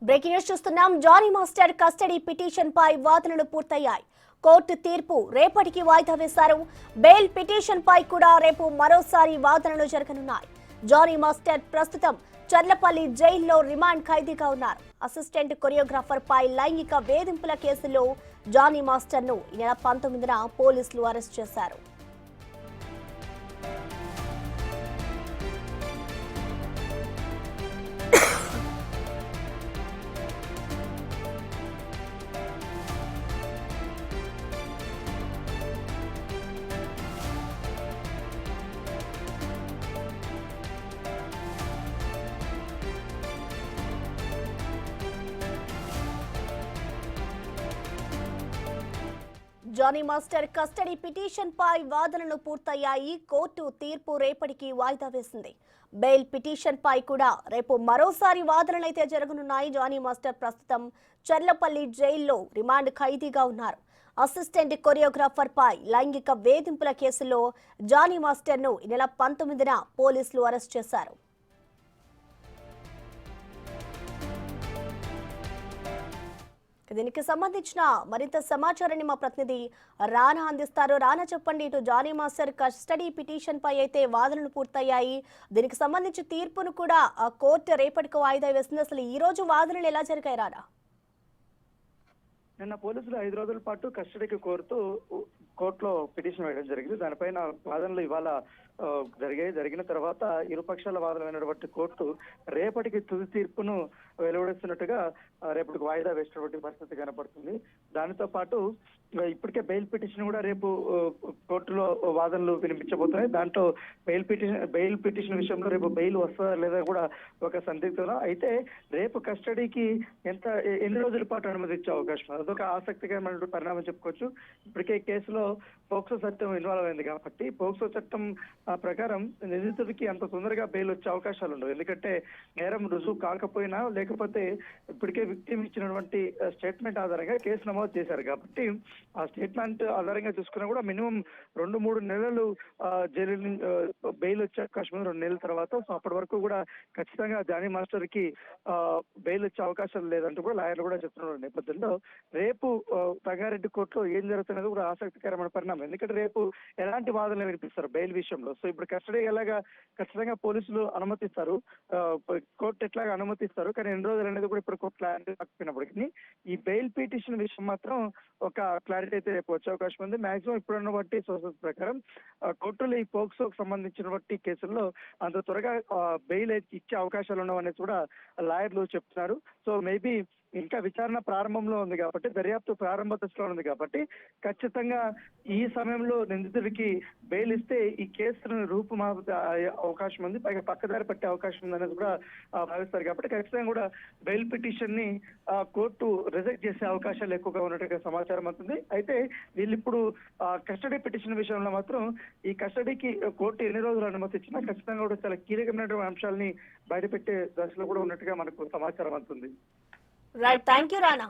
Breaking news చూస్తున్నాం. Johnny master custody petition పై వాదనలు పూర్తయ్యాయి. కోర్టు తీర్పు రేపటికి వాయిదా వేశారు. బెయిల్ పిటిషన్ పై కూడా రేపు మరోసారి వాదనలు జరగనున్నాయి. జానీ మాస్టర్ ప్రస్తుతం చర్లపల్లి జైల్లో రిమాండ్ ఖైదీగా ఉన్నారు. అసిస్టెంట్ కొరియోగ్రాఫర్ పై లైంగిక వేధింపుల కేసులో జానీ మాస్టర్ ను ఈ నెల 19న పోలీసులు అరెస్ట్ చేశారు. జానీ మాస్టర్ కస్టడీ పిటిషన్ పై వాదనలు పూర్తయ్యాయి. కోర్టు తీర్పు రేపటికి వాయిదా వేసింది. బెయిల్ పిటిషన్ పై కూడా రేపు మరోసారి వాదనలైతే జరగనున్నాయి. జానీ మాస్టర్ ప్రస్తుతం చర్లపల్లి జైల్లో రిమాండ్ ఖైదీగా ఉన్నారు. అసిస్టెంట్ కొరియోగ్రాఫర్ పై లైంగిక వేధింపుల కేసులో జానీ మాస్టర్ ను ఈ నెల 19న పోలీసులు అరెస్ట్ చేశారు. దీనికి సంబంధించిన మరింత సమాచారాన్ని మా ప్రతినిధి రానా అందిస్తారు. రానా, చెప్పండి. ఇటు జానీ మాస్టర్ కస్టడీ పిటిషన్ పై అయితే వాదనలు పూర్తయ్యాయి. దీనికి సంబంధించి తీర్పును కూడా కోర్టు రేపటికి వాయిదా వేసింది. అసలు ఈ రోజు వాదనలు ఎలా జరిగాయి రానా? నిన్న పోలీసులు 5 రోజుల పాటు కస్టడీకి కోరుతూ కోర్టులో పిటిషన్ వేయడం జరిగింది. దానిపైన వాదనలు ఇవాళ జరిగిన తర్వాత ఇరుపక్షాల వాదనమైనటువంటి కోర్టు రేపటికి తుది తీర్పును వెలువడిస్తున్నట్టుగా రేపటికి వాయిదా వేసినటువంటి పరిస్థితి కనపడుతుంది. దానితో పాటు ఇప్పటికే బెయిల్ పిటిషన్ కూడా రేపు కోర్టులో వాదనలు వినిపించబోతున్నాయి. దాంట్లో బెయిల్ పిటిషన్ విషయంలో రేపు బెయిల్ వస్తుందా లేదా కూడా ఒక సందిగ్ధం. అయితే రేపు కస్టడీకి ఎన్ని రోజుల పాటు అనుమతి ఇచ్చే అవకాశం, అదొక ఆసక్తికరమైన పరిణామం చెప్పుకోవచ్చు. ఇప్పటికే కేసులో పోక్సో చట్టం ఇన్వాల్వ్ అయింది కాబట్టి పోక్సో చట్టం ప్రకారం నిందితుడికి అంత తొందరగా బెయిల్ వచ్చే అవకాశాలు ఉండవు. ఎందుకంటే నేరం రుజువు కాకపోయినా లేకపోతే ఇప్పటికే విక్టిమ్ ఇచ్చినటువంటి స్టేట్మెంట్ ఆధారంగా కేసు నమోదు చేశారు కాబట్టి ఆ స్టేట్మెంట్ ఆధారంగా చూసుకున్నా కూడా మినిమం 2-3 నెలలు జైలు బెయిల్ వచ్చే అవకాశం ఉంది 2 నెలల తర్వాత. సో అప్పటి వరకు కూడా ఖచ్చితంగా జానీ మాస్టర్ కి బెయిల్ వచ్చే అవకాశం లేదంటూ కూడా లాయర్లు కూడా చెప్తున్న నేపథ్యంలో రేపు రంగారెడ్డి కోర్టులో ఏం జరుగుతున్నది కూడా ఆసక్తికరమైన పరిణామం. ఎందుకంటే రేపు ఎలాంటి వాదనలు వినిపిస్తారు బెయిల్ విషయంలో. సో ఇప్పుడు కస్టడీ ఎలాగా ఖచ్చితంగా పోలీసులు అనుమతిస్తారు, కోర్టు ఎట్లాగా అనుమతిస్తారు, కానీ ఎన్ని రోజులు అనేది కూడా ఇప్పుడు కోర్టు క్లారిటీ రాకపోయినప్పటికీ ఈ బెయిల్ పిటిషన్ విషయం మాత్రం ఒక క్లారిటీ అయితే రేపు వచ్చే అవకాశం ఉంది. మాక్సిమం ఇప్పుడున్న బట్టి సోర్సెస్ ప్రకారం కోర్టులు ఈ పోక్సోకు సంబంధించినటువంటి కేసుల్లో అంత త్వరగా బెయిల్ ఇచ్చే అవకాశాలు ఉండవనేది కూడా లాయర్లు చెప్తున్నారు. సో మేబీ ఇంకా విచారణ ప్రారంభంలో ఉంది కాబట్టి, దర్యాప్తు ప్రారంభ దశలో ఉంది కాబట్టి ఖచ్చితంగా ఈ సమయంలో నిందితుడికి బెయిల్ ఇస్తే ఈ కేసును రూపుమాపే అవకాశం ఉంది, పైగా పక్కదారి పట్టే అవకాశం ఉంది అనేది కూడా భావిస్తారు. కాబట్టి ఖచ్చితంగా కూడా బెయిల్ పిటిషన్ ని కోర్టు రిజెక్ట్ చేసే అవకాశాలు ఎక్కువగా ఉన్నట్టుగా సమాచారం అవుతుంది. అయితే వీళ్ళు ఇప్పుడు కస్టడీ పిటిషన్ విషయంలో మాత్రం ఈ కస్టడీకి కోర్టు ఎన్ని రోజులు అనుమతి ఇచ్చినా ఖచ్చితంగా కూడా చాలా కీలకమైనటువంటి అంశాలని బయటపెట్టే దశలో కూడా ఉన్నట్టుగా మనకు సమాచారం అవుతుంది. Right, thank you Rana.